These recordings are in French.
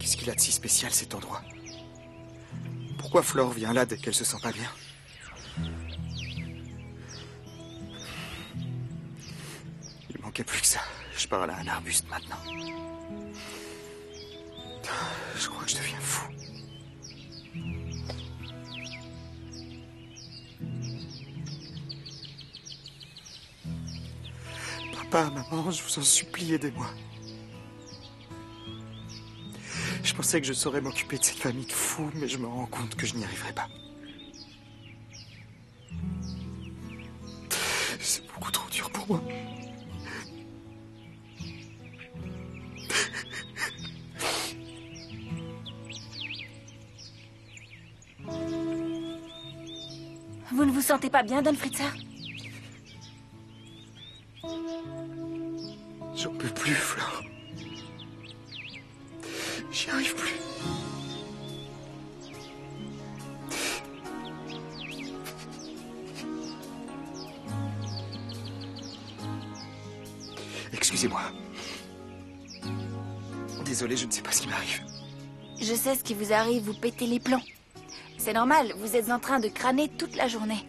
Qu'est-ce qu'il a de si spécial, cet endroit? Pourquoi Flore vient là dès qu'elle se sent pas bien? Il manquait plus que ça. Je parle à un arbuste maintenant. Je crois que je deviens fou. Papa, maman, je vous en supplie, aidez-moi. Je pensais que je saurais m'occuper de cette famille de fous, mais je me rends compte que je n'y arriverai pas. C'est beaucoup trop dur pour moi. Vous ne vous sentez pas bien, Don Fritzer? J'en peux plus, Flore. J'y arrive plus. Excusez-moi. Désolé, je ne sais pas ce qui m'arrive. Je sais ce qui vous arrive, vous pétez les plombs. C'est normal, vous êtes en train de crâner toute la journée.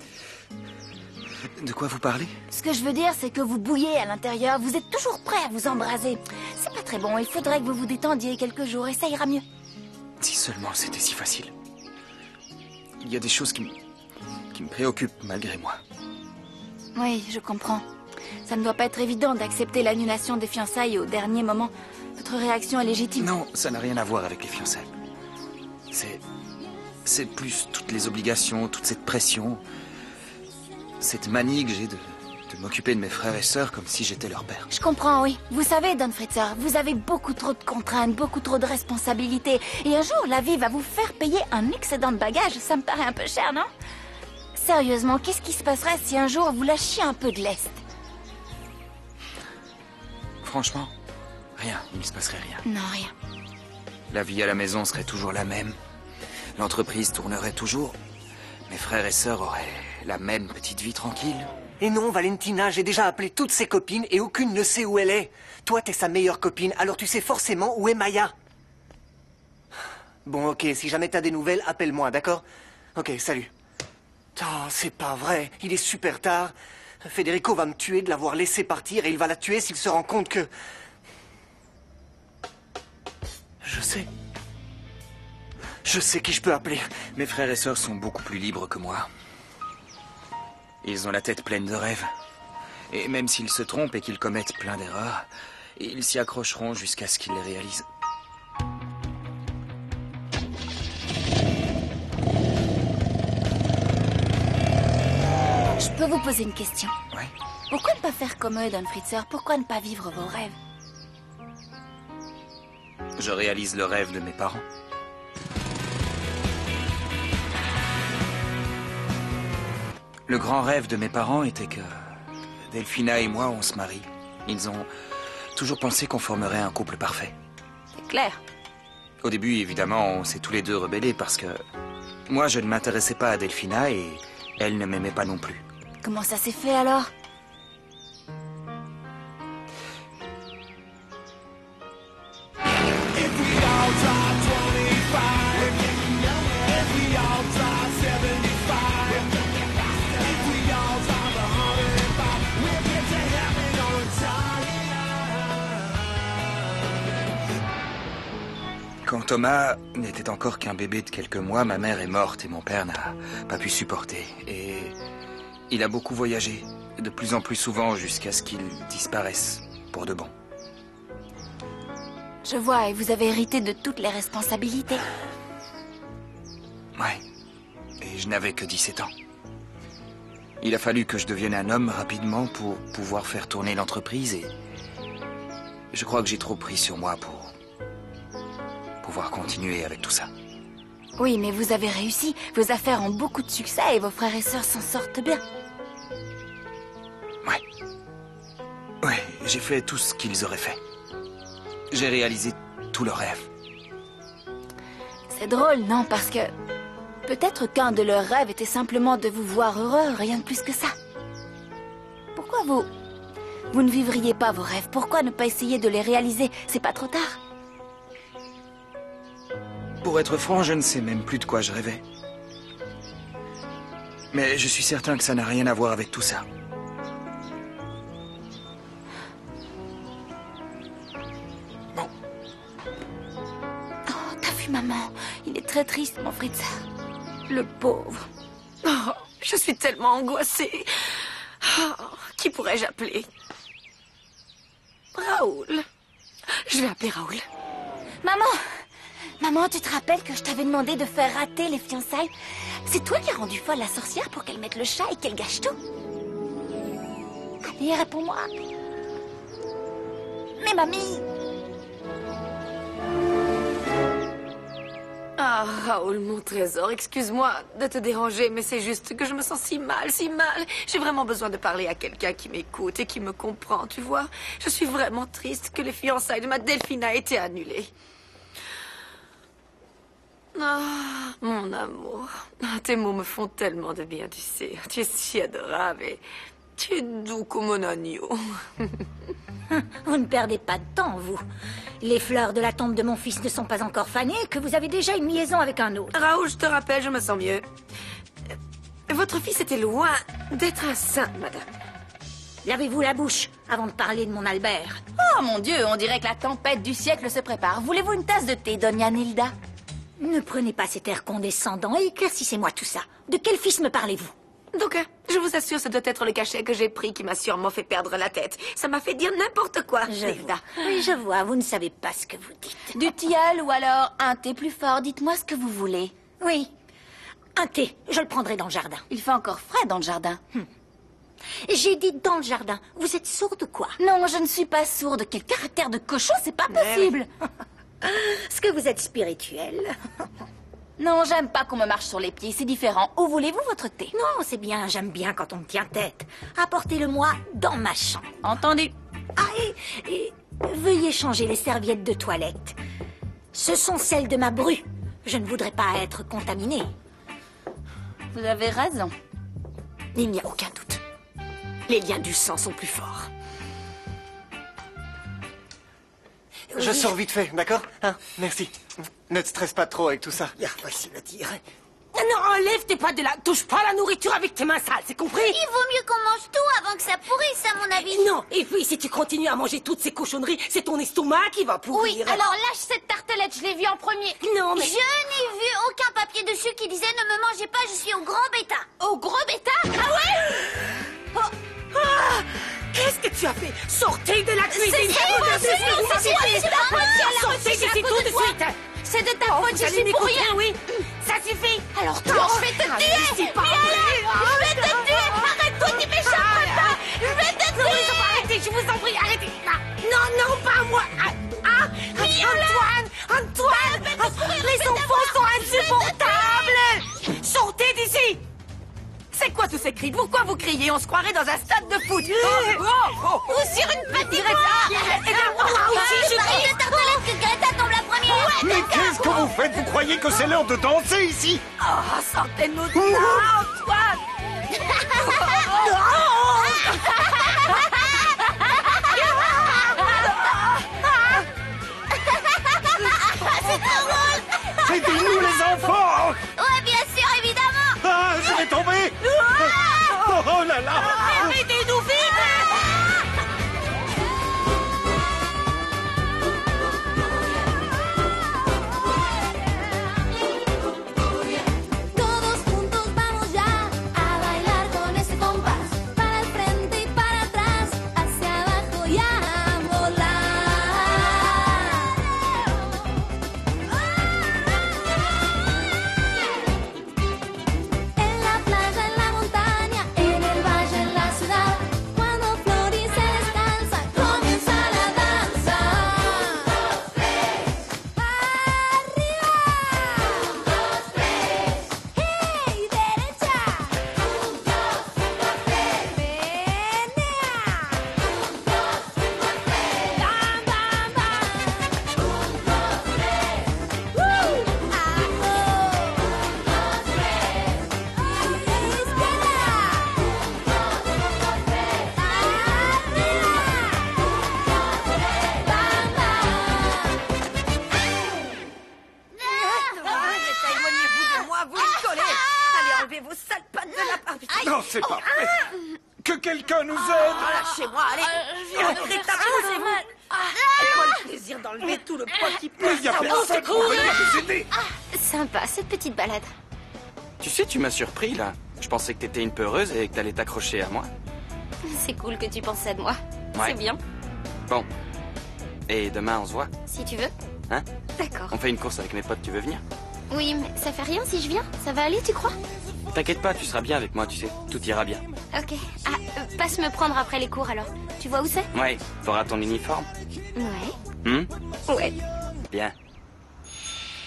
De quoi vous parlez? Ce que je veux dire, c'est que vous bouillez à l'intérieur, vous êtes toujours prêt à vous embraser. C'est pas très bon, il faudrait que vous vous détendiez quelques jours et ça ira mieux. Si seulement c'était si facile. Il y a des choses qui me préoccupent malgré moi. Oui, je comprends. Ça ne doit pas être évident d'accepter l'annulation des fiançailles au dernier moment. Votre réaction est légitime. Non, ça n'a rien à voir avec les fiançailles. C'est plus toutes les obligations, toute cette pression. Cette manie que j'ai de m'occuper de mes frères et sœurs comme si j'étais leur père. Je comprends, oui. Vous savez, Don Fritzer, vous avez beaucoup trop de contraintes, beaucoup trop de responsabilités. Et un jour, la vie va vous faire payer un excédent de bagages. Ça me paraît un peu cher, non? Sérieusement, qu'est-ce qui se passerait si un jour vous lâchiez un peu de lest? Franchement, rien. Il ne se passerait rien. Non, rien. La vie à la maison serait toujours la même. L'entreprise tournerait toujours. Mes frères et sœurs auraient la même petite vie tranquille. Et non, Valentina, j'ai déjà appelé toutes ses copines et aucune ne sait où elle est. Toi, t'es sa meilleure copine, alors tu sais forcément où est Maya. Bon, ok, si jamais t'as des nouvelles, appelle-moi, d'accord? Ok, salut. Oh, c'est pas vrai, il est super tard. Federico va me tuer de l'avoir laissé partir et il va la tuer s'il se rend compte que... Je sais qui je peux appeler. Mes frères et sœurs sont beaucoup plus libres que moi. Ils ont la tête pleine de rêves. Et même s'ils se trompent et qu'ils commettent plein d'erreurs, ils s'y accrocheront jusqu'à ce qu'ils les réalisent. Je peux vous poser une question? Ouais. Pourquoi ne pas faire comme eux, Don Fritzer? Pourquoi ne pas vivre vos rêves? Je réalise le rêve de mes parents. Le grand rêve de mes parents était que Delphina et moi, on se marie. Ils ont toujours pensé qu'on formerait un couple parfait. C'est clair. Au début, évidemment, on s'est tous les deux rebellés parce que moi, je ne m'intéressais pas à Delphina et elle ne m'aimait pas non plus. Comment ça s'est fait alors? Quand Thomas n'était encore qu'un bébé de quelques mois, ma mère est morte et mon père n'a pas pu supporter. Et il a beaucoup voyagé, de plus en plus souvent jusqu'à ce qu'il disparaisse pour de bon. Je vois, et vous avez hérité de toutes les responsabilités. Ouais, et je n'avais que 17 ans. Il a fallu que je devienne un homme rapidement pour pouvoir faire tourner l'entreprise et je crois que j'ai trop pris sur moi pour pouvoir continuer avec tout ça. Oui, mais vous avez réussi. Vos affaires ont beaucoup de succès et vos frères et sœurs s'en sortent bien. Ouais, j'ai fait tout ce qu'ils auraient fait. J'ai réalisé tous leurs rêves. C'est drôle, non? Parce que peut-être qu'un de leurs rêves était simplement de vous voir heureux, rien de plus que ça. Pourquoi vous ne vivriez pas vos rêves? Pourquoi ne pas essayer de les réaliser? C'est pas trop tard. Pour être franc, je ne sais même plus de quoi je rêvais. Mais je suis certain que ça n'a rien à voir avec tout ça. Bon. Oh, t'as vu, maman? Il est très triste, mon Fritz. Le pauvre. Oh, je suis tellement angoissée. Oh, qui pourrais-je appeler? Raoul. Je vais appeler Raoul. Maman! Maman, tu te rappelles que je t'avais demandé de faire rater les fiançailles? C'est toi qui as rendu folle la sorcière pour qu'elle mette le chat et qu'elle gâche tout. Allez, réponds-moi. Mais mamie! Ah, Raoul, mon trésor, excuse-moi de te déranger, mais c'est juste que je me sens si mal, si mal. J'ai vraiment besoin de parler à quelqu'un qui m'écoute et qui me comprend, tu vois. Je suis vraiment triste que les fiançailles de ma Delphine aient été annulées. Ah, mon amour. Ah, tes mots me font tellement de bien, tu sais. Tu es si adorable et tu es doux comme un agneau. Vous ne perdez pas de temps, vous. Les fleurs de la tombe de mon fils ne sont pas encore fanées que vous avez déjà une liaison avec un autre. Raoul, je te rappelle, je me sens mieux. Votre fils était loin d'être un saint, madame. Lavez-vous la bouche avant de parler de mon Albert. Oh mon Dieu, on dirait que la tempête du siècle se prépare. Voulez-vous une tasse de thé, Doña Nilda? Ne prenez pas cet air condescendant et éclaircissez-moi tout ça. De quel fils me parlez-vous? Donc, je vous assure, ce doit être le cachet que j'ai pris qui m'a sûrement fait perdre la tête. Ça m'a fait dire n'importe quoi, Nilda. Oui, je vois, vous ne savez pas ce que vous dites. Du tilleul ou alors un thé plus fort, dites-moi ce que vous voulez. Oui, un thé, je le prendrai dans le jardin. Il fait encore frais dans le jardin. J'ai dit dans le jardin. Vous êtes sourde ou quoi? Non, je ne suis pas sourde. Quel caractère de cochon, c'est pas possible. Est-ce que vous êtes spirituel? Non, j'aime pas qu'on me marche sur les pieds, c'est différent. Où voulez-vous votre thé? Non, c'est bien, j'aime bien quand on me tient tête. Apportez-le-moi dans ma chambre. Entendu. Ah, et veuillez changer les serviettes de toilette. Ce sont celles de ma bru. Je ne voudrais pas être contaminée. Vous avez raison. Il n'y a aucun doute. Les liens du sang sont plus forts. Je sors vite fait, d'accord? Hein? Merci. Ne te stresse pas trop avec tout ça. Ah, facile à dire. Non, enlève tes pattes de là. Touche pas la nourriture avec tes mains sales, c'est compris? Il vaut mieux qu'on mange tout avant que ça pourrisse, à mon avis. Non, et puis si tu continues à manger toutes ces cochonneries, c'est ton estomac qui va pourrir. Oui, alors lâche cette tartelette, je l'ai vue en premier. Non, mais... Je n'ai vu aucun papier dessus qui disait ne me mangez pas, je suis au grand bêta. Au gros bêta? Ah ouais? Ah, qu'est-ce que tu as fait? Sortez de la cuisine! Sortez d'ici tout de suite! C'est de ta faute, Vous je allez suis pour m'écouter, rien. oui? Ça suffit! Alors toi, je vais te tuer. Je vais te tuer! Arrête-toi, tu m'échapperas pas! Je vais te tuer! Arrêtez, je vous en prie, arrêtez! Non, non, pas moi! Antoine! Les enfants sont insupportables! Sortez d'ici! C'est quoi tous ces cris? Pourquoi vous criez? On se croirait dans un stade de foot. Ou sur une petite Aussi, je parie de tartelette que Greta tombe la première. Mais qu'est-ce que vous faites? Vous croyez que c'est l'heure de danser ici? Oh, sortez-nous de là, Antoine! Aidez-nous les enfants! Ouais, bien sûr, évidemment. Ah, je vais tomber! Oh là là! Aidez-nous vite! Todos juntos vamos ya a bailar con ese compás. Para el frente y para atrás, hacia abajo y a volar. Non, c'est pas vrai. Que quelqu'un nous aide. Lâchez-moi, allez. Détachez-vous. Faites-moi le plaisir d'enlever tout le poids qui Mais pèse il y a sur personne pour venir nous aider. Sympa, cette petite balade. Tu sais, tu m'as surpris, là. Je pensais que t'étais une peureuse et que t'allais t'accrocher à moi. C'est cool que tu penses ça de moi. Ouais. C'est bien, Bon. Et demain, on se voit. si tu veux. Hein? D'accord. On fait une course avec mes potes, tu veux venir? Oui, mais ça fait rien si je viens. Ça va aller, tu crois? T'inquiète pas, tu seras bien avec moi, tu sais. Tout ira bien. Ok. Ah, passe me prendre après les cours alors. Tu vois où c'est? Ouais, t'auras ton uniforme. Ouais. Ouais. Bien.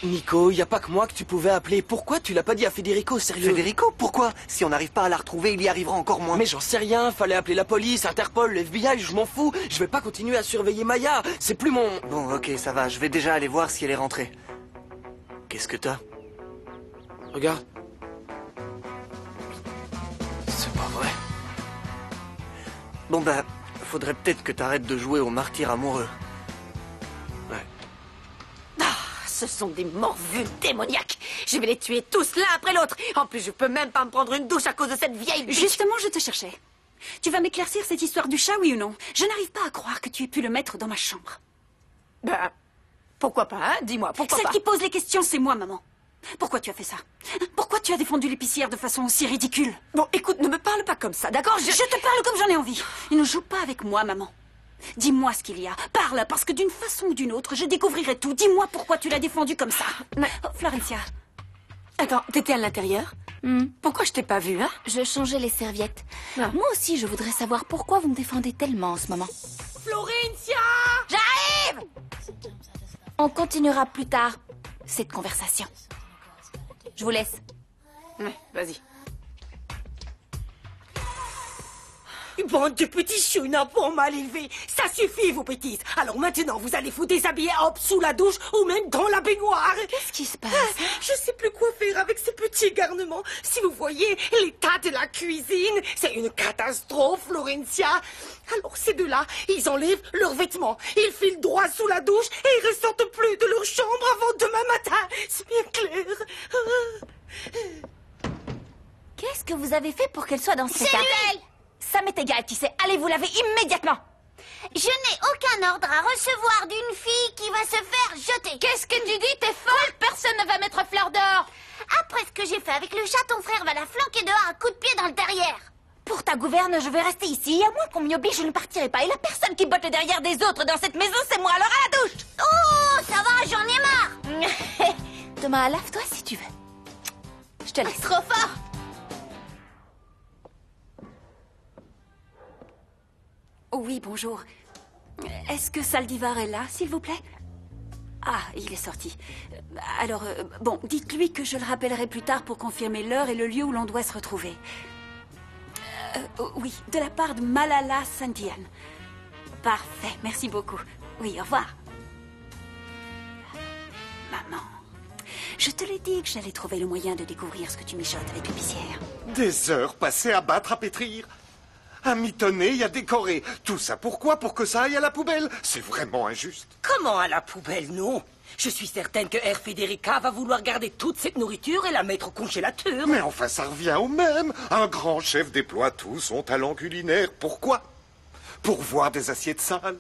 Nico, y a pas que moi que tu pouvais appeler. Pourquoi tu l'as pas dit à Federico, sérieux? Federico, pourquoi? Si on n'arrive pas à la retrouver, il y arrivera encore moins. Mais j'en sais rien, fallait appeler la police, Interpol, le FBI, je m'en fous. Je vais pas continuer à surveiller Maya, c'est plus mon... Bon, ok, ça va, je vais déjà aller voir si elle est rentrée. Qu'est-ce que t'as? Regarde. C'est pas vrai. Bon bah, faudrait peut-être que t'arrêtes de jouer au martyr amoureux. Ce sont des morveux démoniaques. Je vais les tuer tous l'un après l'autre. En plus, je peux même pas me prendre une douche à cause de cette vieille bitch. Justement, je te cherchais. Tu vas m'éclaircir cette histoire du chat, oui ou non? Je n'arrive pas à croire que tu aies pu le mettre dans ma chambre. Ben, pourquoi pas, hein? Dis-moi, pourquoi Celle pas? qui pose les questions, c'est moi, maman. Pourquoi tu as fait ça? Pourquoi tu as défendu l'épicière de façon aussi ridicule? Bon, écoute, ne me parle pas comme ça, d'accord? Je te parle comme j'en ai envie. Et ne joue pas avec moi, maman. Dis-moi ce qu'il y a. Parle, parce que d'une façon ou d'une autre, je découvrirai tout. Dis-moi pourquoi tu l'as défendu comme ça. Mais- Oh, Florencia. Attends, t'étais à l'intérieur? Pourquoi je t'ai pas vu, hein? Je changeais les serviettes. Ah. Moi aussi, je voudrais savoir pourquoi vous me défendez tellement en ce moment. Florencia! J'arrive! On continuera plus tard cette conversation. Je vous laisse. Ouais, vas-y. Bande de petits chounapons mal élevés. Ça suffit, vos bêtises. Alors maintenant, vous allez vous déshabiller hop sous la douche ou même dans la baignoire. Qu'est-ce qui se passe? Je sais plus quoi faire avec ces petits garnements. Si vous voyez l'état de la cuisine, c'est une catastrophe, Florencia. Alors ces deux-là, ils enlèvent leurs vêtements. Ils filent droit sous la douche et ils ressortent plus de leur chambre avant demain matin. C'est bien clair. Qu'est-ce que vous avez fait pour qu'elle soit dans cet état? Ça m'est égal, tu sais. Allez vous laver immédiatement. Je n'ai aucun ordre à recevoir d'une fille qui va se faire jeter. Qu'est-ce que tu dis? T'es folle? Personne ne va mettre Fleur dehors. Après ce que j'ai fait avec le chat, ton frère va la flanquer dehors à coups de pied dans le derrière. Pour ta gouverne, je vais rester ici. À moins qu'on m'y oblige, je ne partirai pas. Et la personne qui botte le derrière des autres dans cette maison, c'est moi. Alors à la douche. Oh, ça va, j'en ai marre. Thomas, lave-toi si tu veux. Je te laisse. Trop fort. Oui, bonjour. Est-ce que Saldivar est là, s'il vous plaît? Ah, il est sorti. Alors, bon, dites-lui que je le rappellerai plus tard pour confirmer l'heure et le lieu où l'on doit se retrouver. Oui, de la part de Malala Sandian. Parfait, merci beaucoup. Oui, au revoir. Maman, je te l'ai dit que j'allais trouver le moyen de découvrir ce que tu mijotes avec l'épicière. Des heures passées à battre, à pétrir. À mitonner et à décorer. Tout ça pourquoi? Pour que ça aille à la poubelle? C'est vraiment injuste. Comment à la poubelle, non? Je suis certaine que Herr Federica va vouloir garder toute cette nourriture et la mettre au congélateur. Mais enfin, ça revient au même. Un grand chef déploie tout son talent culinaire. Pourquoi? Pour voir des assiettes sales,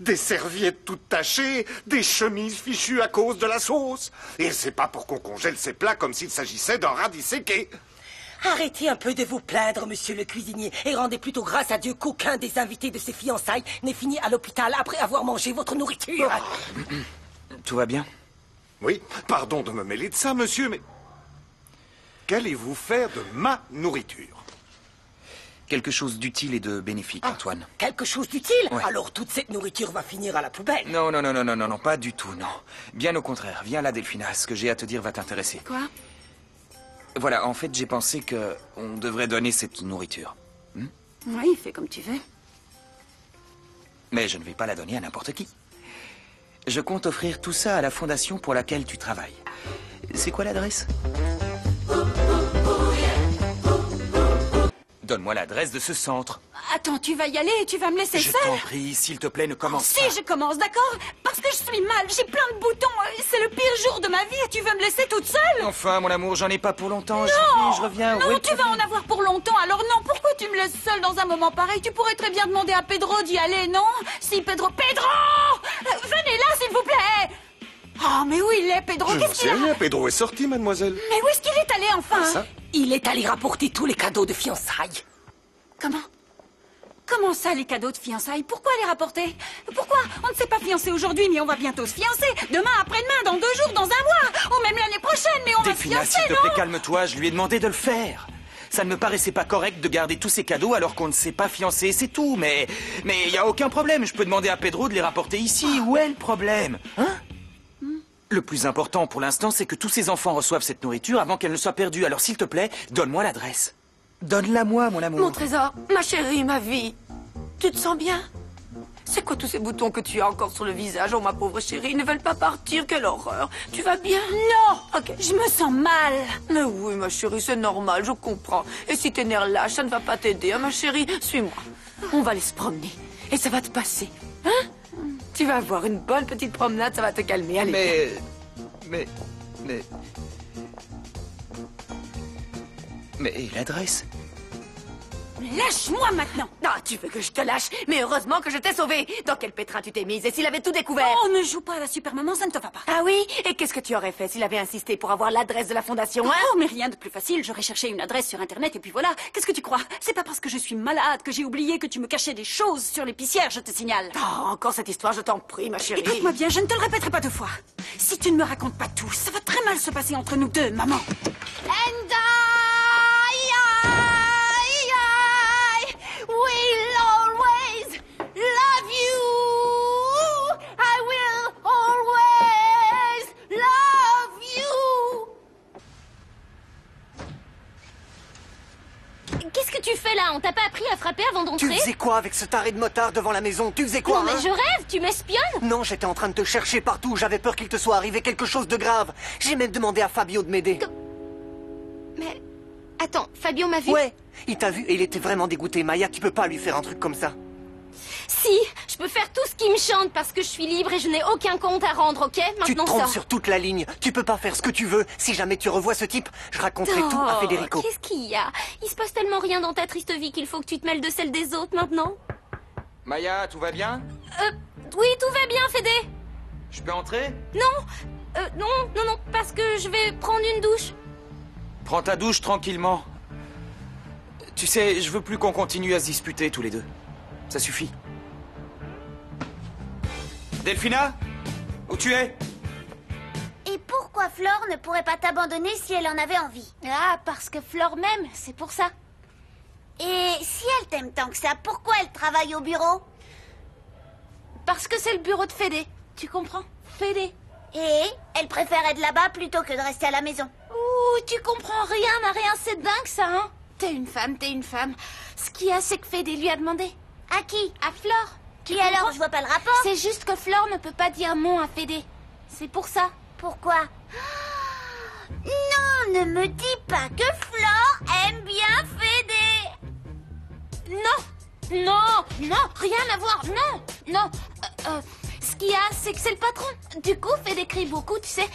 des serviettes toutes tachées, des chemises fichues à cause de la sauce. Et c'est pas pour qu'on congèle ces plats comme s'il s'agissait d'un rat disséqué. Arrêtez un peu de vous plaindre, monsieur le cuisinier, et rendez plutôt grâce à Dieu qu'aucun des invités de ses fiançailles n'est fini à l'hôpital après avoir mangé votre nourriture. Tout va bien? Oui, pardon de me mêler de ça, monsieur, mais... qu'allez-vous faire de ma nourriture? Quelque chose d'utile et de bénéfique, Antoine. Quelque chose d'utile? Ouais. Alors toute cette nourriture va finir à la poubelle. Non, non, non, non, non, non, non, pas du tout, non. Bien au contraire. Viens là, Delphina. Ce que j'ai à te dire va t'intéresser. Quoi? Voilà, en fait, j'ai pensé que on devrait donner cette nourriture. Oui, fais comme tu veux. Mais je ne vais pas la donner à n'importe qui. Je compte offrir tout ça à la fondation pour laquelle tu travailles. C'est quoi l'adresse? Donne-moi l'adresse de ce centre. Attends, tu vas y aller et tu vas me laisser Je seule? t'en prie, s'il te plaît, ne commence Si, pas. je commence, d'accord? Parce que je suis mal, j'ai plein de boutons. C'est le pire jour de ma vie et tu veux me laisser toute seule? Enfin, mon amour, j'en ai pas pour longtemps. Non, Je reviens. non, tu vas en avoir pour longtemps. Alors non, pourquoi tu me laisses seule dans un moment pareil? Tu pourrais très bien demander à Pedro d'y aller, non? Si Pedro... Venez là, s'il vous plaît! Oh, mais où il est, Pedro? Je n'en Qu'est-ce qu'il sais a... rien, Pedro est sorti, mademoiselle. Mais où est-ce qu'il est allé, enfin? Ça? Il est allé rapporter tous les cadeaux de fiançailles. Comment? Comment ça, les cadeaux de fiançailles? Pourquoi les rapporter? Pourquoi? On ne s'est pas fiancé aujourd'hui, mais on va bientôt se fiancer. Demain, après-demain, dans 2 jours, dans un mois. Ou même l'année prochaine, mais on va se Delphina, fiancer, s'il te plaît, non? calme-toi. Je lui ai demandé de le faire. Ça ne me paraissait pas correct de garder tous ces cadeaux alors qu'on ne s'est pas fiancé, c'est tout. Mais il n'y a aucun problème. Je peux demander à Pedro de les rapporter ici. Où est le problème? Hein? Le plus important pour l'instant, c'est que tous ces enfants reçoivent cette nourriture avant qu'elle ne soit perdue. Alors s'il te plaît, donne-moi l'adresse. Donne-la-moi, mon amour. Mon trésor, ma chérie, ma vie. Tu te sens bien? C'est quoi tous ces boutons que tu as encore sur le visage? Oh, ma pauvre chérie, ils ne veulent pas partir. Quelle horreur. Tu vas bien? Non! Ok. Je me sens mal. Mais oui, ma chérie, c'est normal, je comprends. Et si tes nerfs lâchent, ça ne va pas t'aider, hein, ma chérie? Suis-moi. On va aller se promener. Et ça va te passer. Hein? Tu vas avoir une bonne petite promenade, ça va te calmer. Allez. Mais l'adresse? Lâche-moi maintenant! Ah, tu veux que je te lâche? Mais heureusement que je t'ai sauvé. Dans quel pétrin tu t'es mise? Et s'il avait tout découvert? Oh, ne joue pas à la super-maman, ça ne te va pas. Ah oui? Et qu'est-ce que tu aurais fait s'il avait insisté pour avoir l'adresse de la fondation, hein? Oh, mais rien de plus facile. J'aurais cherché une adresse sur Internet et puis voilà. Qu'est-ce que tu crois? C'est pas parce que je suis malade que j'ai oublié que tu me cachais des choses sur l'épicière, je te signale. Oh, encore cette histoire, je t'en prie, ma chérie. Écoute-moi bien, je ne te le répéterai pas 2 fois. Si tu ne me racontes pas tout, ça va très mal se passer entre nous deux, maman. We'll always love you. I will always love you. Qu'est-ce que tu fais là? On t'a pas appris à frapper avant Tu d'entrer? faisais quoi avec ce taré de motard devant la maison? Tu faisais quoi, Non mais hein? je rêve, tu m'espionnes? Non, j'étais en train de te chercher partout. J'avais peur qu'il te soit arrivé quelque chose de grave. J'ai même demandé à Fabio de m'aider. Mais... Attends, Fabio m'a vu? Ouais, il t'a vu et il était vraiment dégoûté. Maya, tu peux pas lui faire un truc comme ça. Si, je peux faire tout ce qui me chante parce que je suis libre et je n'ai aucun compte à rendre, ok? Tu te Maintenant trompes sors. sur toute la ligne. Tu peux pas faire ce que tu veux. Si jamais tu revois ce type, je raconterai tout à Federico. Qu'est-ce qu'il y a? Il se passe tellement rien dans ta triste vie qu'il faut que tu te mêles de celle des autres maintenant. Maya, tout va bien? Oui, tout va bien, Fédé. Je peux entrer? Non, parce que je vais prendre une douche. Prends ta douche tranquillement. Tu sais, je veux plus qu'on continue à se disputer tous les deux. Ça suffit. Delphina? Où tu es? Et pourquoi Flore ne pourrait pas t'abandonner si elle en avait envie? Ah, parce que Flore m'aime, c'est pour ça. Et si elle t'aime tant que ça, pourquoi elle travaille au bureau? Parce que c'est le bureau de Fédé. Tu comprends? Fédé. Et elle préfère être là-bas plutôt que de rester à la maison. Ouh, tu comprends rien à rien, c'est dingue ça, hein? T'es une femme. Ce qu'il y a, c'est que Fédé lui a demandé. À qui? À Flore. Et alors, je vois pas le rapport. C'est juste que Flore ne peut pas dire non à Fédé. C'est pour ça. Pourquoi? Non, ne me dis pas que Flore aime bien Fédé. Non, rien à voir, non. Ce qu'il y a, c'est que c'est le patron. Du coup, Fédé crie beaucoup, tu sais.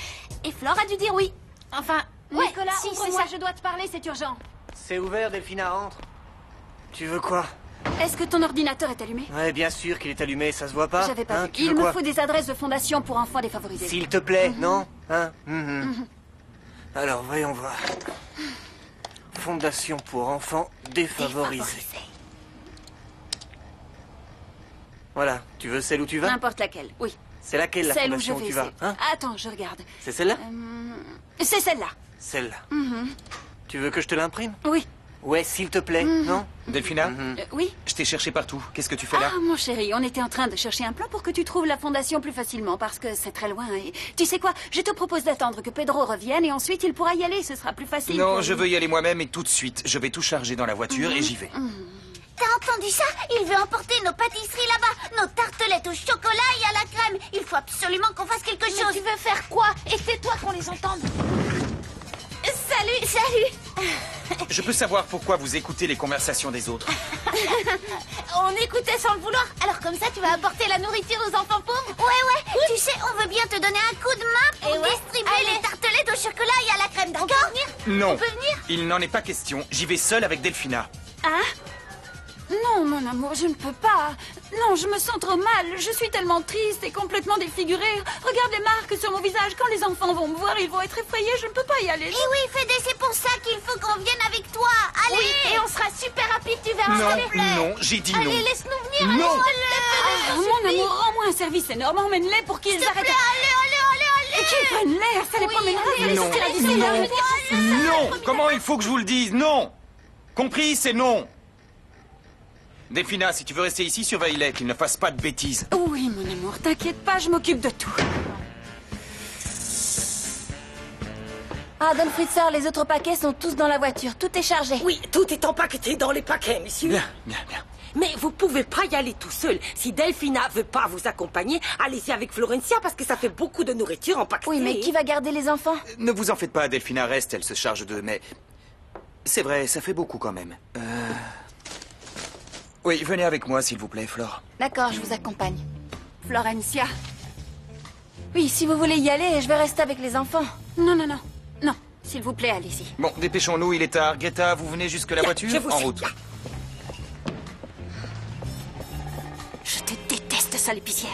Et Flore a dû dire oui. Enfin, Ouais, Nicolas, si, c'est ouvre-moi, ça. je dois te parler, c'est urgent. C'est ouvert, Delphina, entre. Tu veux quoi? Est-ce que ton ordinateur est allumé? Ouais, bien sûr qu'il est allumé, ça se voit pas. J'avais pas Hein, vu. tu veux Il me quoi? faut des adresses de fondation pour enfants défavorisés. S'il te plaît, non? Hein? Alors, voyons voir. Fondation pour enfants défavorisés. Voilà, tu veux celle où tu vas? N'importe laquelle, oui. C'est laquelle la Celle où je fondation où vais. tu vas? Hein? Attends, je regarde. C'est celle-là? C'est celle-là. Celle-là. Tu veux que je te l'imprime? Oui. Ouais, s'il te plaît, non? Delphina? Oui. Je t'ai cherché partout. Qu'est-ce que tu fais là? Ah, mon chéri, on était en train de chercher un plan pour que tu trouves la fondation plus facilement, parce que c'est très loin. Et tu sais quoi? Je te propose d'attendre que Pedro revienne et ensuite il pourra y aller. Ce sera plus facile. Non, pour je lui. veux y aller moi-même et tout de suite. Je vais tout charger dans la voiture et j'y vais. T'as entendu ça? Il veut emporter nos pâtisseries là-bas, nos tartelettes au chocolat et à la crème. Il faut absolument qu'on fasse quelque chose. Mais tu veux faire quoi? Et tais-toi qu'on les entende. Salut, salut. Je peux savoir pourquoi vous écoutez les conversations des autres? On écoutait sans le vouloir. Alors comme ça, tu vas apporter la nourriture aux enfants pauvres? Ouais, tu sais, on veut bien te donner un coup de main pour distribuer les tartelettes au chocolat et à la crème, d'accord? Non, On peut venir? il n'en est pas question. J'y vais seul avec Delphina. Hein? Non, mon amour, je ne peux pas. Non, je me sens trop mal. Je suis tellement triste et complètement défigurée. Regarde les marques sur mon visage. Quand les enfants vont me voir, ils vont être effrayés. Je ne peux pas y aller. Et oui, Fédé, c'est pour ça qu'il faut qu'on vienne avec toi. Allez! Oui, et on sera super rapide, tu verras. Non, Allez, non, j'ai dit non. allez, laisse-nous venir. Non. Ah, mon amour, rends-moi un service énorme. Emmène-les pour qu'ils arrêtent. Allez! Et qu'ils prennent l'air. Ça les promènera. Non, non. Comment il faut que je vous le dise? Non. Compris, c'est non. Delphina, si tu veux rester ici, surveille-les, qu'ils ne fassent pas de bêtises. Oui, mon amour, t'inquiète pas, je m'occupe de tout. Ah, Don Fritzer, les autres paquets sont tous dans la voiture. Tout est chargé. Oui, tout est empaqueté dans les paquets, monsieur. Bien. Mais vous pouvez pas y aller tout seul. Si Delphina veut pas vous accompagner, allez-y avec Florencia parce que ça fait beaucoup de nourriture empaquetée. Oui, mais qui va garder les enfants? Ne vous en faites pas, Delphina reste, elle se charge d'eux, mais... C'est vrai, ça fait beaucoup quand même. Oui, venez avec moi, s'il vous plaît, Flore. D'accord, je vous accompagne. Florencia. Oui, si vous voulez y aller, je vais rester avec les enfants. Non. Non, s'il vous plaît, allez-y. Bon, dépêchons-nous, il est tard. Greta, vous venez jusque la voiture? je vous En suis. route. Je te déteste, sale épicière.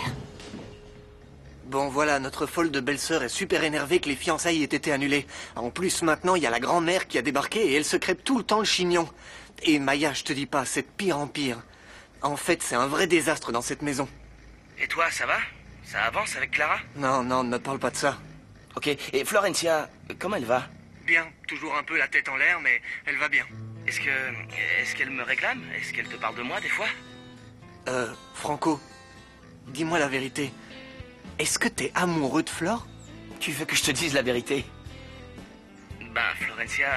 Bon, voilà, notre folle de belle-sœur est super énervée que les fiançailles aient été annulées. En plus, maintenant, il y a la grand-mère qui a débarqué et elle se crêpe tout le temps le chignon. Et Maya, je te dis pas, c'est de pire en pire. En fait, c'est un vrai désastre dans cette maison. Et toi, ça va? Ça avance avec Clara? Non, ne me parle pas de ça. Ok, et Florencia, comment elle va? Bien, toujours un peu la tête en l'air, mais elle va bien. Est-ce qu'elle me réclame? Est-ce qu'elle te parle de moi des fois? Franco, dis-moi la vérité. Est-ce que t'es amoureux de Flore? Tu veux que je te dise la vérité? Bah, Florencia...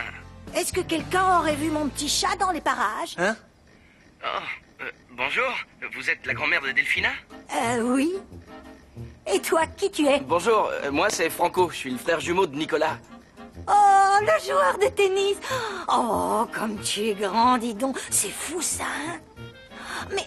Est-ce que quelqu'un aurait vu mon petit chat dans les parages? Hein? Oh, bonjour, vous êtes la grand-mère de Delphina? Oui. Et toi, qui tu es? Bonjour, moi c'est Franco, je suis le frère jumeau de Nicolas. Oh, le joueur de tennis. Oh, comme tu es grand, dis donc. C'est fou, ça, hein? Mais,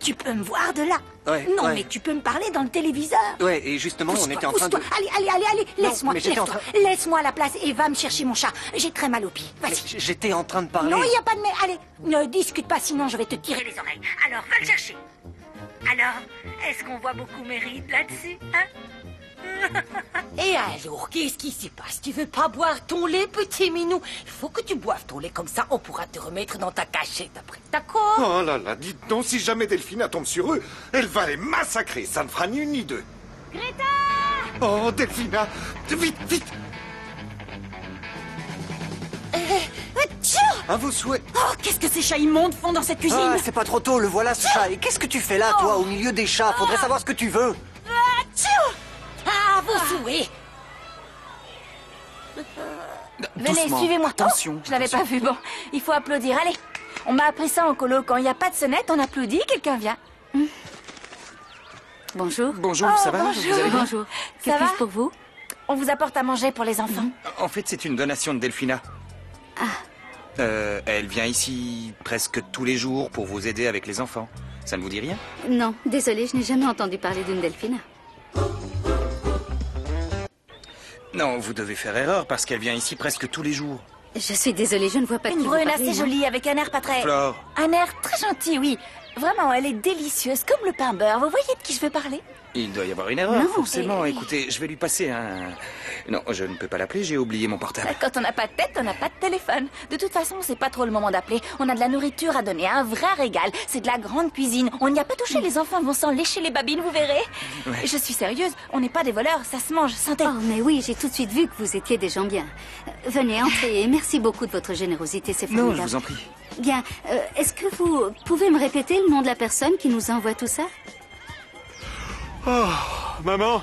tu peux me voir de là. Ouais, non, ouais. mais tu peux me parler dans le téléviseur. Ouais, et justement, on était en train de... Pousse-toi. Allez, laisse-moi, mais j'étais en laisse-moi la place et va me chercher mon chat. J'ai très mal au pied. Vas-y. J'étais en train de parler... Non, il n'y a pas de... Allez, ne discute pas, sinon je vais te tirer les oreilles. Alors, va le chercher. Alors, est-ce qu'on voit beaucoup mérite là-dessus, hein? Et alors, qu'est-ce qui se passe? Tu veux pas boire ton lait, petit minou? Il faut que tu boives ton lait, comme ça on pourra te remettre dans ta cachette après. D'accord? Oh là là, dites donc, si jamais Delphina tombe sur eux, elle va les massacrer. Ça ne fera ni une ni deux. Greta! Oh, Delphina, vite, vite. À vos souhaits. Oh, qu'est-ce que ces chats immondes font dans cette cuisine? Ah, c'est pas trop tôt, le voilà ce chat. Et qu'est-ce que tu fais là, toi, au milieu des chats? Faudrait savoir ce que tu veux. Ah, vos souhaits! Venez, Doucement. suivez-moi. Attention. Je l'avais pas vu. Bon, il faut applaudir. Allez. On m'a appris ça en colo. Quand il n'y a pas de sonnette, on applaudit, quelqu'un vient. Bonjour. Bonjour, Oh, ça va? bonjour. Vous allez bien? Bonjour. Que Ça va puis-je pour vous? On vous apporte à manger pour les enfants. En fait, c'est une donation de Delphina. Elle vient ici presque tous les jours pour vous aider avec les enfants. Ça ne vous dit rien? Non, désolée, je n'ai jamais entendu parler d'une Delphina. Non, vous devez faire erreur parce qu'elle vient ici presque tous les jours. Je suis désolée, je ne vois pas de Une qui vous brune parlez, assez moi. jolie, avec un air pas très... Flore. Un air très gentil, oui. Vraiment, elle est délicieuse, comme le pain beurre. Vous voyez de qui je veux parler? Il doit y avoir une erreur, Non, forcément. et- Écoutez, je vais lui passer un... Non, je ne peux pas l'appeler, j'ai oublié mon portable. Quand on n'a pas de tête, on n'a pas de téléphone. De toute façon, c'est pas trop le moment d'appeler. On a de la nourriture à donner, un vrai régal. C'est de la grande cuisine. On n'y a pas touché, les enfants vont s'en lécher les babines, vous verrez. Ouais. Je suis sérieuse, on n'est pas des voleurs, ça se mange, sentez. Oh, mais oui, j'ai tout de suite vu que vous étiez des gens bien. Venez, entrez, et merci beaucoup de votre générosité, c'est formidable. Non, je vous en prie. Bien, est-ce que vous pouvez me répéter le nom de la personne qui nous envoie tout ça? Oh, maman.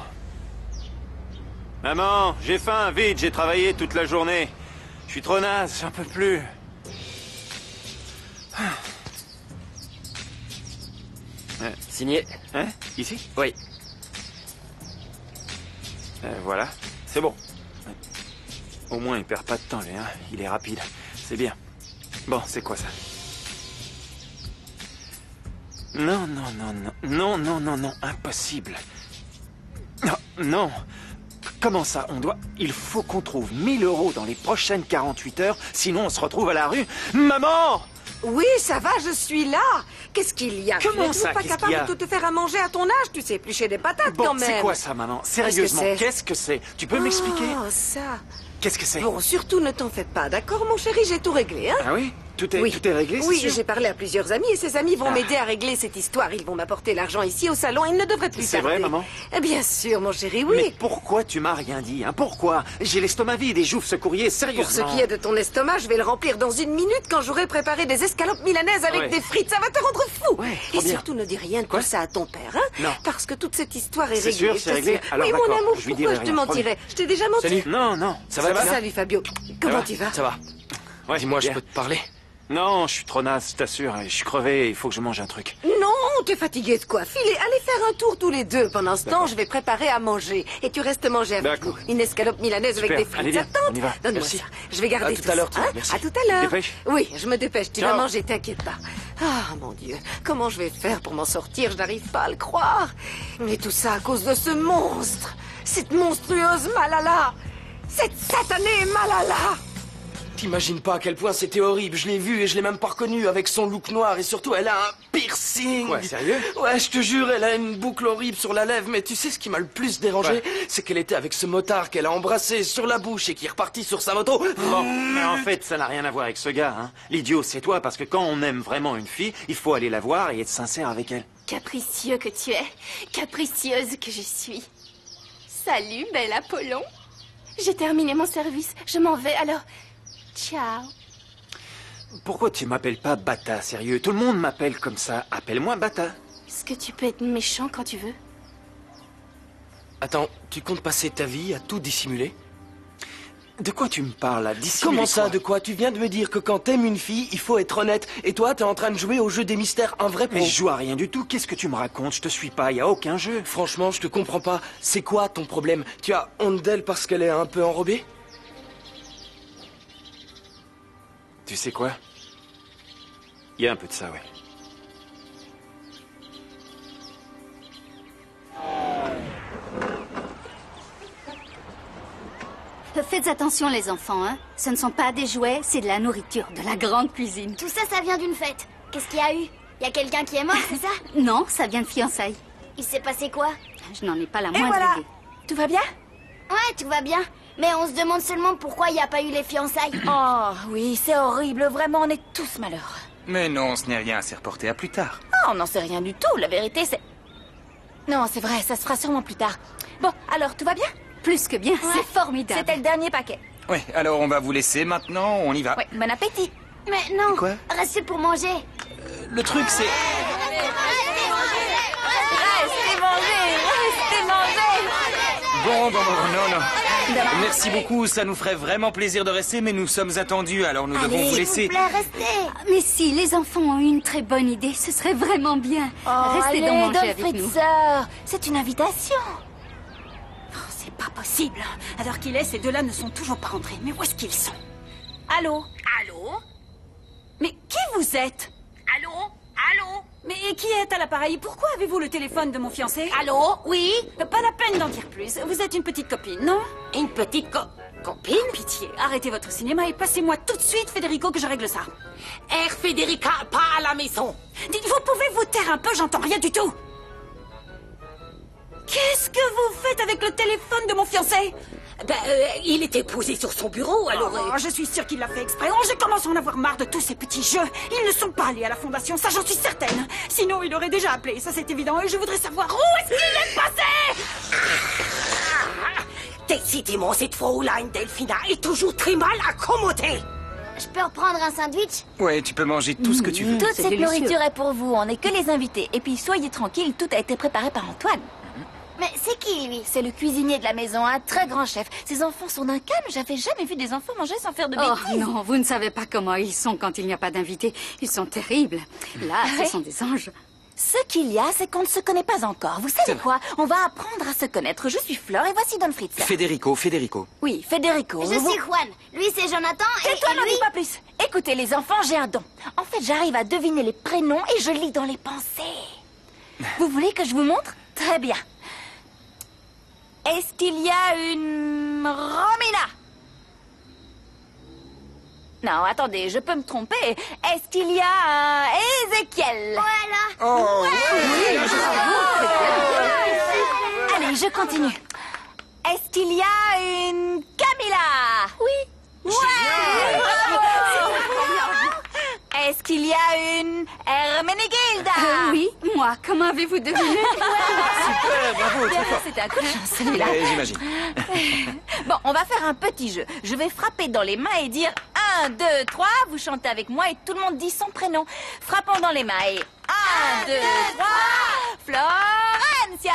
Maman, j'ai faim, vite, j'ai travaillé toute la journée. Je suis trop naze, j'en peux plus. Signé. Hein? Ici? Oui. Voilà, c'est bon. Au moins, il perd pas de temps, lui, hein. Il est rapide. C'est bien. Bon, c'est quoi ça? Non, non, non, non. Non, non, non, non. Impossible. Non, non. Comment ça? Il faut qu'on trouve 1000 € dans les prochaines 48 heures, sinon on se retrouve à la rue. Maman! Oui, ça va, je suis là. Qu'est-ce qu'il y a? Comment tu ça, n'es pas qu'est-ce capable qu'il y a? de tout te faire à manger à ton âge? Tu sais éplucher des patates Bon, quand même. c'est quoi ça, maman? Sérieusement, qu'est-ce que c'est? Tu peux m'expliquer? Oh, ça. Qu'est-ce que c'est? Bon, surtout ne t'en fais pas, d'accord, mon chéri? J'ai tout réglé, hein? Ah oui? Tout est réglé, Oui, c'est sûr? j'ai parlé à plusieurs amis et ces amis vont m'aider à régler cette histoire. Ils vont m'apporter l'argent ici au salon. Ils ne devraient plus C'est tarder. vrai, maman? Bien sûr, mon chéri, oui. Mais pourquoi tu m'as rien dit, hein? Pourquoi? J'ai l'estomac vide et j'ouvre ce courrier, sérieusement. Pour ce qui est de ton estomac, je vais le remplir dans 1 minute quand j'aurai préparé des escalopes milanaises avec Ouais. des frites. Ça va te rendre fou. Ouais, et trop bien. surtout, ne dis rien de tout ça à ton père, hein? Non. Parce que toute cette histoire est C'est réglée. sûr, je c'est te réglé? sais. Alors, Oui, mon d'accord, amour, je lui pourquoi dirai je te rien, mentirais? promis. Je t'ai déjà menti. Salut. Non, non. Ça va, Salut, Fabio. Comment tu vas? Ça va. Ouais, Dis-moi, je bien. peux te parler? Non, je suis trop naze, je t'assure. Je suis crevé, il faut que je mange un truc. Non, t'es fatigué de quoi? Filez, allez faire un tour tous les deux. Pendant ce temps, je vais préparer à manger. Et tu restes manger avec nous. Une escalope milanaise Super. avec des frites. Allez, viens, Ça tente? on y va. Donne-moi Merci. ça. Je vais garder À tout à l'heure, ça, toi. Merci. À tout à l'heure. Dépêche. Oui, je me dépêche. Tu Ciao. vas manger, t'inquiète pas. Ah, mon Dieu. Comment je vais faire pour m'en sortir? Je n'arrive pas à le croire. Mais tout ça à cause de ce monstre. Cette monstrueuse Malala. Cette satanée Malala. T'imagines pas à quel point c'était horrible. Je l'ai vue et je l'ai même pas reconnue avec son look noir et surtout elle a un piercing. Quoi, sérieux? Ouais, je te jure, elle a une boucle horrible sur la lèvre. Mais tu sais ce qui m'a le plus dérangé? Ouais. C'est qu'elle était avec ce motard qu'elle a embrassé sur la bouche et qui est reparti sur sa moto. Bon, mais en fait, ça n'a rien à voir avec ce gars, hein. L'idiot, c'est toi, parce que quand on aime vraiment une fille, il faut aller la voir et être sincère avec elle. Capricieux que tu es, capricieuse que je suis. Salut, bel Apollon. J'ai terminé mon service, je m'en vais, alors... Ciao. Pourquoi tu m'appelles pas Bata, sérieux? Tout le monde m'appelle comme ça. Appelle-moi Bata. Est-ce que tu peux être méchant quand tu veux? Attends, tu comptes passer ta vie à tout dissimuler? De quoi tu me parles, là? Dissimuler Comment ça, quoi? de quoi? Tu viens de me dire que quand t'aimes une fille, il faut être honnête. Et toi, t'es en train de jouer au jeu des mystères, un vrai pro. Mais je joue à rien du tout. Qu'est-ce que tu me racontes? Je te suis pas, y a aucun jeu. Franchement, je te comprends pas. C'est quoi ton problème? Tu as honte d'elle parce qu'elle est un peu enrobée? Tu sais quoi? Il y a un peu de ça, ouais. Faites attention les enfants, hein. Ce ne sont pas des jouets, c'est de la nourriture, de la grande cuisine. Tout ça, ça vient d'une fête. Qu'est-ce qu'il y a eu? Il y a quelqu'un qui est mort, c'est ça? Non, ça vient de fiançailles. Il s'est passé quoi? Je n'en ai pas la Et moindre voilà. idée. Tout va bien? Ouais, tout va bien. Mais on se demande seulement pourquoi il n'y a pas eu les fiançailles. Oh, oui, c'est horrible. Vraiment, on est tous malheureux. Mais non, ce n'est rien, c'est reporté à plus tard. Ah, on n'en sait rien du tout. La vérité, c'est... Non, c'est vrai, ça se fera sûrement plus tard. Bon, alors, tout va bien? Plus que bien, c'est formidable. C'était le dernier paquet. Oui, alors on va vous laisser maintenant, on y va. Oui, bon appétit. Mais non, Quoi? restez pour manger. Le truc, c'est... Restez manger. Bon, non. Merci beaucoup, ça nous ferait vraiment plaisir de rester, mais nous sommes attendus, alors nous devons vous laisser. S'il vous plaît, restez. Mais si, les enfants ont eu une très bonne idée, ce serait vraiment bien. Oh, Restez allez, donc manger Don avec nous. Fritzer. C'est une invitation. Oh, c'est pas possible. À l'heure qu'il est, ces deux-là ne sont toujours pas rentrés. Mais où est-ce qu'ils sont? Allô? Allô? Mais qui vous êtes? Allô? Allô? Mais qui est à l'appareil? Pourquoi avez-vous le téléphone de mon fiancé? Allô? Oui? Pas la peine d'en dire plus. Vous êtes une petite copine, non? Une petite copine? Pitié, arrêtez votre cinéma et passez-moi tout de suite, Federico, que je règle ça. Federica, pas à la maison. Dites, vous pouvez vous taire un peu, j'entends rien du tout. Qu'est-ce que vous faites avec le téléphone de mon fiancé? Il était posé sur son bureau, alors... Oh, je suis sûre qu'il l'a fait exprès. Oh, je commence à en avoir marre de tous ces petits jeux. Ils ne sont pas allés à la fondation, ça j'en suis certaine. Sinon, il aurait déjà appelé, ça c'est évident. Et je voudrais savoir où est-ce qu'il est passé. Décidément, cette Fraulein Delphina est toujours très mal accommodée. Je peux reprendre un sandwich? Ouais, tu peux manger tout ce que tu veux. Toute cette nourriture est pour vous, on n'est que les invités. Et puis soyez tranquilles, tout a été préparé par Antoine. Mais c'est qui, lui? C'est le cuisinier de la maison, un très grand chef. Ses enfants sont d'un calme, j'avais jamais vu des enfants manger sans faire de Oh bêtises. non, vous ne savez pas comment ils sont quand il n'y a pas d'invités. Ils sont terribles. Là, ce sont des anges. Ce qu'il y a, c'est qu'on ne se connaît pas encore. Vous savez quoi? On va apprendre à se connaître. Je suis Fleur et voici Don Fritz. Federico. Oui, Federico. Je suis Juan. Lui, c'est Jonathan et Toi, n'en lui... dis pas plus. Écoutez, les enfants, j'ai un don. En fait, j'arrive à deviner les prénoms et je lis dans les pensées. Vous voulez que je vous montre? Très bien. Est-ce qu'il y a une Romina? Non, attendez, je peux me tromper. Est-ce qu'il y a un Ézéchiel? Voilà. Oh, Allez, je continue. Est-ce qu'il y a une Camilla? Oui. Ouais. Est-ce qu'il y a une Hermenegilda? Oui, moi. Comment avez-vous deviné? Super, bravo, Bien, très fort. c'était un coup de chance, celui-là. J'imagine. Bon, on va faire un petit jeu. Je vais frapper dans les mains et dire 1, 2, 3. Vous chantez avec moi et tout le monde dit son prénom. Frappons dans les mains et 1, 2, 3. Florencia.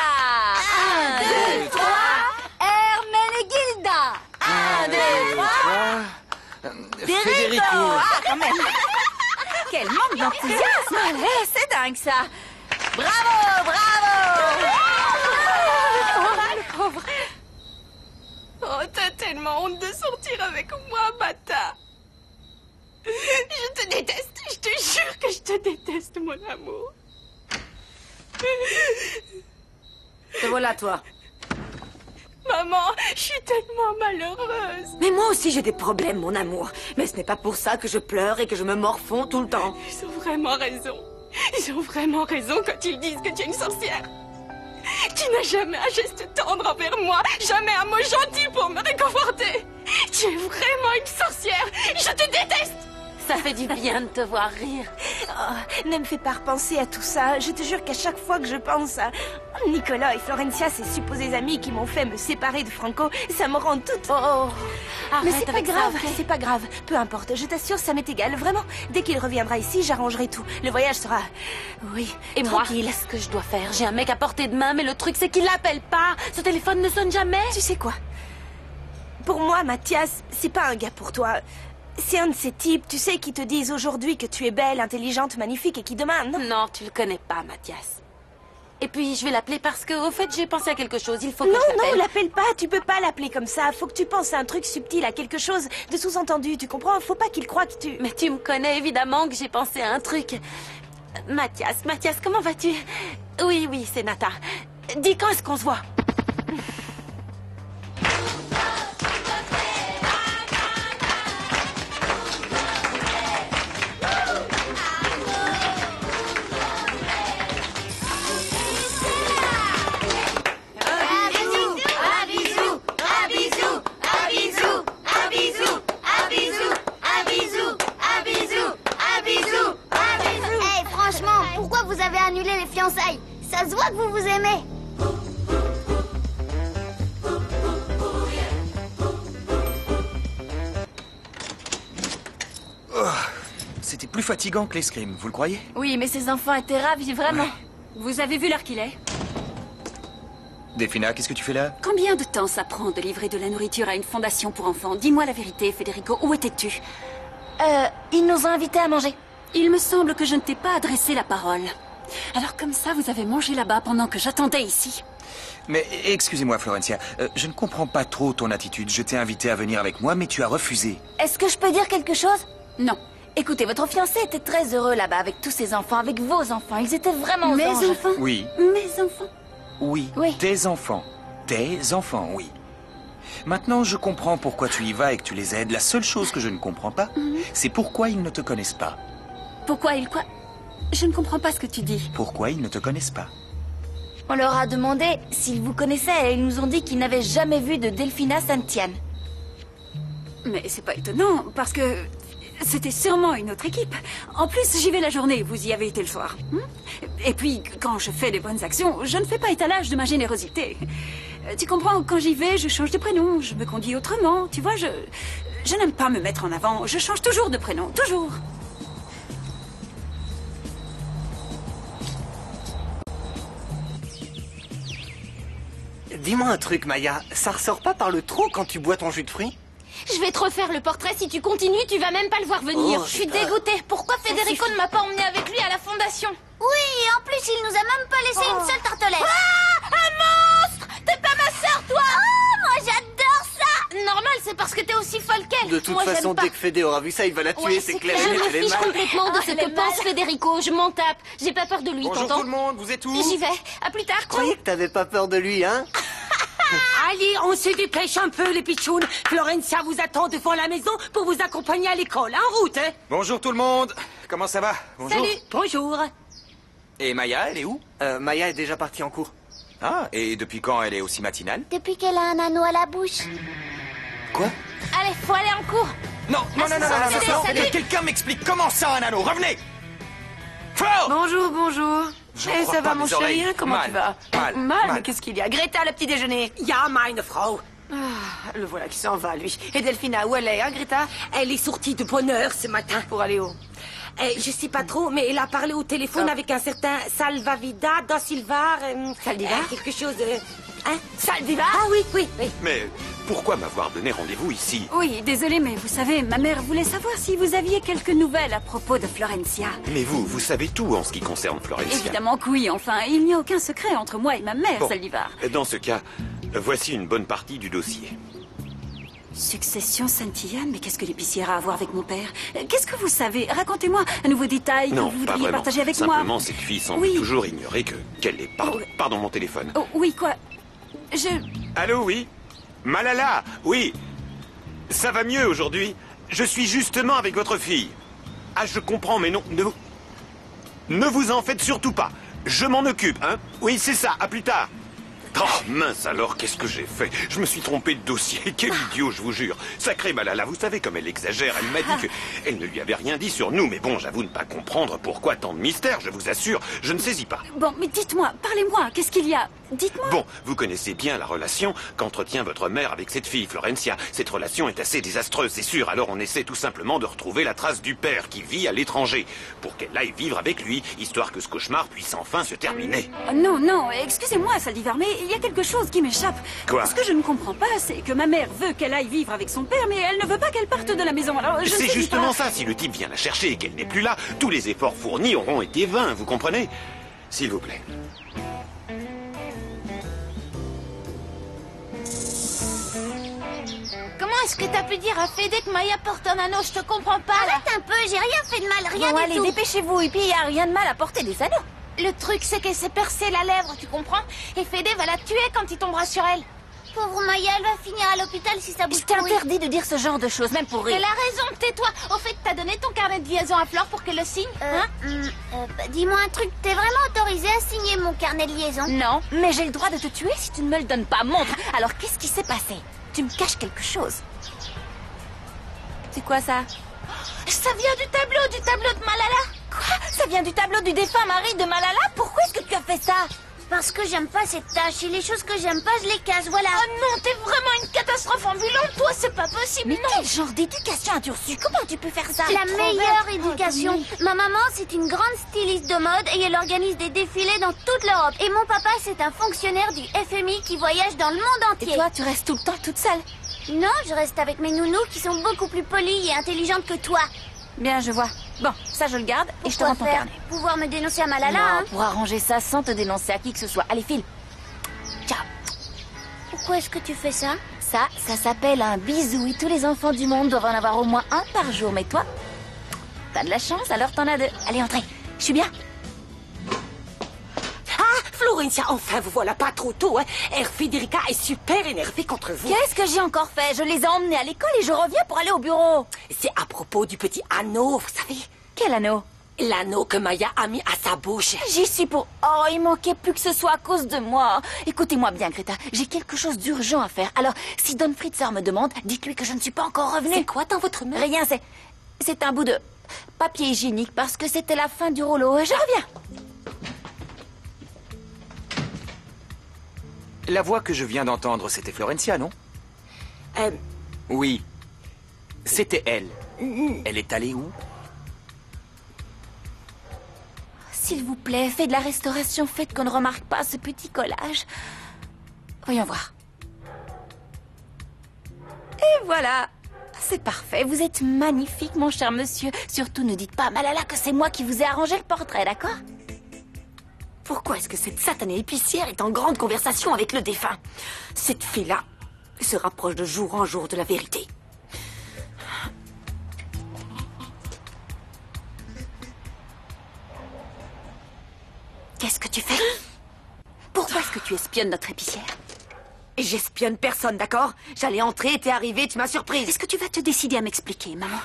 1, 2, 3. Hermenegilda. 1, 2, 3. Federico. Ah, quand même. Quel manque d'enthousiasme. Allez, c'est dingue ça. Bravo, bravo. Le pauvre. Oh, t'as tellement honte de sortir avec moi, Bata. Je te déteste. Je te jure que je te déteste, mon amour. Te voilà, toi. Maman, je suis tellement malheureuse. Mais moi aussi, j'ai des problèmes, mon amour. Mais ce n'est pas pour ça que je pleure et que je me morfonds tout le temps. Ils ont vraiment raison. Ils ont vraiment raison quand ils disent que tu es une sorcière. Tu n'as jamais un geste tendre envers moi, jamais un mot gentil pour me réconforter. Tu es vraiment une sorcière. Je te déteste. Ça fait du bien de te voir rire. Oh, ne me fais pas repenser à tout ça. Je te jure qu'à chaque fois que je pense à Nicolas et Florencia, ces supposés amis qui m'ont fait me séparer de Franco, ça me rend toute... Oh, mais arrête c'est pas avec grave, ça, ok? c'est pas grave. Peu importe, je t'assure, ça m'est égal. Vraiment, dès qu'il reviendra ici, j'arrangerai tout. Le voyage sera... Oui, Et moi, tranquille. qu'est-ce que je dois faire? J'ai un mec à portée de main, mais le truc c'est qu'il l'appelle pas. Ce téléphone ne sonne jamais. Tu sais quoi? Pour moi, Mathias, c'est pas un gars pour toi. C'est un de ces types, tu sais, qui te disent aujourd'hui que tu es belle, intelligente, magnifique et qui demain... Non, tu le connais pas, Mathias. Et puis, je vais l'appeler parce que, au fait, j'ai pensé à quelque chose. Il faut que Non, je l'appelle. non, l'appelle pas, tu peux pas l'appeler comme ça. Faut que tu penses à un truc subtil, à quelque chose de sous-entendu, tu comprends? Faut pas qu'il croie que tu... Mais tu me connais évidemment que j'ai pensé à un truc. Mathias, comment vas-tu? Oui, c'est Nata. Dis quand est-ce qu'on se voit? Hey, franchement, pourquoi vous avez annulé les fiançailles? Ça se voit que vous vous aimez. C'était plus fatigant que l'escrime, vous le croyez? Oui, mais ces enfants étaient ravis, vraiment. Vous avez vu l'heure qu'il est? Delphina, qu'est-ce que tu fais là? Combien de temps ça prend de livrer de la nourriture à une fondation pour enfants? Dis-moi la vérité, Federico, où étais-tu? Ils nous ont invités à manger. Il me semble que je ne t'ai pas adressé la parole. Alors comme ça, vous avez mangé là-bas pendant que j'attendais ici. Mais excusez-moi, Florencia, je ne comprends pas trop ton attitude. Je t'ai invité à venir avec moi, mais tu as refusé. Est-ce que je peux dire quelque chose? Non. Écoutez, votre fiancé était très heureux là-bas avec tous ses enfants, avec vos enfants. Ils étaient vraiment aux Mes anges. enfants? Oui. Mes enfants? Oui, Oui. tes enfants. Tes enfants, oui. Maintenant, je comprends pourquoi tu y vas et que tu les aides. La seule chose que je ne comprends pas, c'est pourquoi ils ne te connaissent pas. Pourquoi quoi? Je ne comprends pas ce que tu dis. Pourquoi ils ne te connaissent pas? On leur a demandé s'ils vous connaissaient et ils nous ont dit qu'ils n'avaient jamais vu de Delphina Santiane. Mais c'est pas étonnant, parce que c'était sûrement une autre équipe. En plus, j'y vais la journée, vous y avez été le soir. Et puis, quand je fais des bonnes actions, je ne fais pas étalage de ma générosité. Tu comprends, quand j'y vais, je change de prénom, je me conduis autrement. Tu vois, je n'aime pas me mettre en avant, je change toujours de prénom, toujours. Dis-moi un truc, Maya. Ça ressort pas par le trou quand tu bois ton jus de fruits? Je vais te refaire le portrait. Si tu continues, tu vas même pas le voir venir. Oh, Je suis putain. dégoûtée. Pourquoi Federico ne m'a pas emmené avec lui à la fondation? Oui, et en plus, il nous a même pas laissé une seule tartelette. Ah, un monstre! T'es pas ma sœur, toi! Oh, moi j'adore ça! Normal, c'est parce que t'es aussi folle qu'elle. De toute Moi, façon, j'aime pas. dès que Fédé aura vu ça, il va la tuer, Ouais, c'est clair. clair. Je m'en Elle est fiche mal. complètement de ce elle que est pense mal. Federico. Je m'en tape. J'ai pas peur de lui, Bonjour t'entends? tout le monde, vous êtes où? J'y vais. À plus tard, Je croyais que t'avais pas peur de lui, hein? Allez, on se dépêche un peu, les pitchounes. Florencia vous attend devant la maison pour vous accompagner à l'école. En route, hein? Bonjour tout le monde. Comment ça va? Bonjour. Salut, bonjour. Et Maya, elle est où? Maya est déjà partie en cours. Ah, et depuis quand elle est aussi matinale? Depuis qu'elle a un anneau à la bouche. Quoi? Allez, faut aller en cours. Non, non, non, non, ça, non, c'est non, salut. que quelqu'un m'explique comment ça, un anneau? Revenez! Flore! Bonjour, bonjour. Je Eh, crois ça pas va, mon mes chéri, oreilles. hein, comment Mal, tu vas? mal. Mais qu'est-ce qu'il y a? Greta, le petit déjeuner. Ja, meine Frau. Ah, le voilà qui s'en va, lui. Et Delphina, où elle est, hein, Greta? Elle est sortie de bonne heure ce matin. Pour aller où? Je sais pas trop, mais elle a parlé au téléphone avec un certain Salvavida da Silva. Saldivar quelque chose. Hein? Saldivar? Ah oui, oui, oui. Mais pourquoi m'avoir donné rendez-vous ici? Oui, désolé, mais vous savez, ma mère voulait savoir si vous aviez quelques nouvelles à propos de Florencia. Mais vous savez tout en ce qui concerne Florencia. Évidemment que oui, enfin, il n'y a aucun secret entre moi et ma mère, Bon, Saldivar. dans ce cas, voici une bonne partie du dossier. Succession Santillane, mais qu'est-ce que l'épicier a à voir avec mon père? Qu'est-ce que vous savez? Racontez-moi un nouveau détail que Non, vous pas voudriez vraiment. partager avec moi. Simplement, cette fille semble Oui. toujours ignorer qu'elle est... Pardon, mon téléphone. Oh, oui, quoi? Allô, oui? Malala, oui. Ça va mieux aujourd'hui. Je suis justement avec votre fille. Ah, je comprends, mais non, ne vous en faites surtout pas. Je m'en occupe, hein? Oui, c'est ça, à plus tard. Oh, mince alors, qu'est-ce que j'ai fait? Je me suis trompé de dossier. Quel idiot, je vous jure. Sacrée Malala, vous savez comme elle exagère. Elle m'a dit qu'elle ne lui avait rien dit sur nous. Mais bon, j'avoue ne pas comprendre pourquoi tant de mystère, je vous assure. Je ne saisis pas. Bon, mais dites-moi, parlez-moi, qu'est-ce qu'il y a? Dites-moi. Bon, vous connaissez bien la relation qu'entretient votre mère avec cette fille, Florencia. Cette relation est assez désastreuse, c'est sûr. Alors on essaie tout simplement de retrouver la trace du père qui vit à l'étranger, pour qu'elle aille vivre avec lui, histoire que ce cauchemar puisse enfin se terminer. Non, non, excusez-moi, Saldivar, mais il y a quelque chose qui m'échappe. Quoi? Ce que je ne comprends pas, c'est que ma mère veut qu'elle aille vivre avec son père, mais elle ne veut pas qu'elle parte de la maison. Alors, je ne C'est sais justement pas. ça. Si le type vient la chercher et qu'elle n'est plus là, tous les efforts fournis auront été vains, vous comprenez? S'il vous plaît. Comment est-ce que t'as pu dire à Fédé que Maya porte un anneau? Je te comprends pas, là. Arrête un peu, j'ai rien fait de mal, rien Bon, du allez, tout. dépêchez-vous. Et puis, il n'y a rien de mal à porter des anneaux. Le truc, c'est qu'elle s'est percée la lèvre, tu comprends? Et Fédé va la tuer quand il tombera sur elle. Pauvre Maya, elle va finir à l'hôpital si ça bouge Je t'ai pas. interdit de dire ce genre de choses, même pour rire. Elle a raison, tais-toi. Au fait, t'as donné ton carnet de liaison à Flore pour qu'elle le signe, hein? Dis-moi un truc, t'es vraiment autorisé à signer mon carnet de liaison? Non, mais j'ai le droit de te tuer si tu ne me le donnes pas. Montre. Alors, qu'est-ce qui s'est passé? Tu me caches quelque chose. C'est quoi ça? Ça vient du tableau de Malala. Quoi? Ça vient du tableau du défunt mari de Malala? Pourquoi est-ce que tu as fait ça? Parce que j'aime pas cette tâche et les choses que j'aime pas, je les cache, voilà. Oh non, t'es vraiment une catastrophe ambulante, toi, c'est pas possible. Mais quel genre d'éducation as-tu reçu? Comment tu peux faire ça? La meilleure éducation. Ma maman, c'est une grande styliste de mode et elle organise des défilés dans toute l'Europe. Et mon papa, c'est un fonctionnaire du FMI qui voyage dans le monde entier. Et toi, tu restes tout le temps toute seule? Non, je reste avec mes nounous qui sont beaucoup plus polies et intelligentes que toi. Bien, je vois. Bon, ça je le garde et je te rends ton carnet. Pouvoir me dénoncer à Malala, Non, hein? pour arranger ça sans te dénoncer à qui que ce soit. Allez, file. Ciao. Pourquoi est-ce que tu fais ça? Ça s'appelle un bisou. Et tous les enfants du monde doivent en avoir au moins un par jour. Mais toi, t'as de la chance, alors t'en as deux. Allez, entrez. Je suis bien. Florencia, enfin, vous voilà pas trop tôt, hein. Federica est super énervée contre vous. Qu'est-ce que j'ai encore fait? Je les ai emmenés à l'école et je reviens pour aller au bureau. C'est à propos du petit anneau, vous savez. Quel anneau? L'anneau que Maya a mis à sa bouche. J'y suis pour... Oh, il manquait plus que ce soit à cause de moi. Écoutez-moi bien, Greta. J'ai quelque chose d'urgent à faire. Alors, si Don Fritzer me demande, dites-lui que je ne suis pas encore revenue. C'est quoi dans votre main? Rien, c'est un bout de papier hygiénique parce que c'était la fin du rouleau. Je reviens. La voix que je viens d'entendre, c'était Florencia, non? Oui. C'était elle. Elle est allée où? S'il vous plaît, faites de la restauration, faites qu'on ne remarque pas ce petit collage. Voyons voir. Et voilà. C'est parfait, vous êtes magnifique, mon cher monsieur. Surtout, ne dites pas à Malala que c'est moi qui vous ai arrangé le portrait, d'accord? Pourquoi est-ce que cette satanée épicière est en grande conversation avec le défunt? Cette fille-là se rapproche de jour en jour de la vérité. Qu'est-ce que tu fais? Pourquoi est-ce que tu espionnes notre épicière? Et j'espionne personne, d'accord? J'allais entrer, t'es arrivé, tu m'as surprise. Est-ce que tu vas te décider à m'expliquer, maman?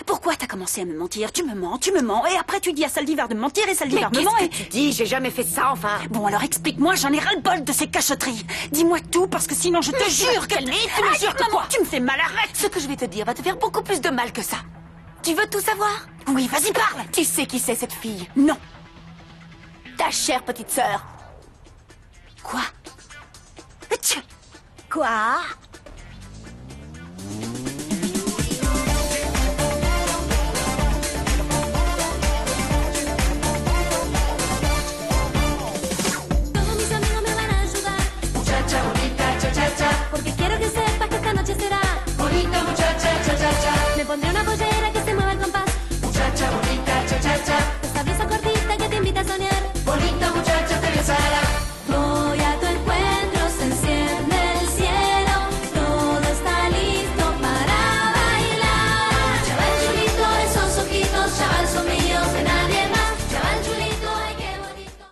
Pourquoi t'as commencé à me mentir? Tu me mens, et après tu dis à Saldivar de me mentir, et Saldivar me ment, Mais qu'est-ce que tu dis? J'ai jamais fait ça, enfin. Bon, alors explique-moi, j'en ai ras-le-bol de ces cachotteries. Dis-moi tout, parce que sinon je te jure qu'elle... Tu me jures que quoi? Tu me fais mal, arrête! Ce que je vais te dire va te faire beaucoup plus de mal que ça. Tu veux tout savoir? Oui, vas-y, parle! Tu sais qui c'est, cette fille? Non. Ta chère petite sœur. Quoi? Quoi? Todos mis amigos me van a ayudar. Muchacha bonita, cha cha cha. Porque quiero que sepas que esta noche será bonita, muchacha, cha cha cha. Me pondré una pollera que se mueva al compás. Muchacha bonita, cha cha cha. Esa brisa cortita que te invita a soñar. Bonita muchacha te besará. Voy a tu encuentro, se enciende el cielo. Todo está listo para bailar. Chaval chulito, esos ojitos, chaval son míos de nadie más. Chaval chulito, ay qué bonito.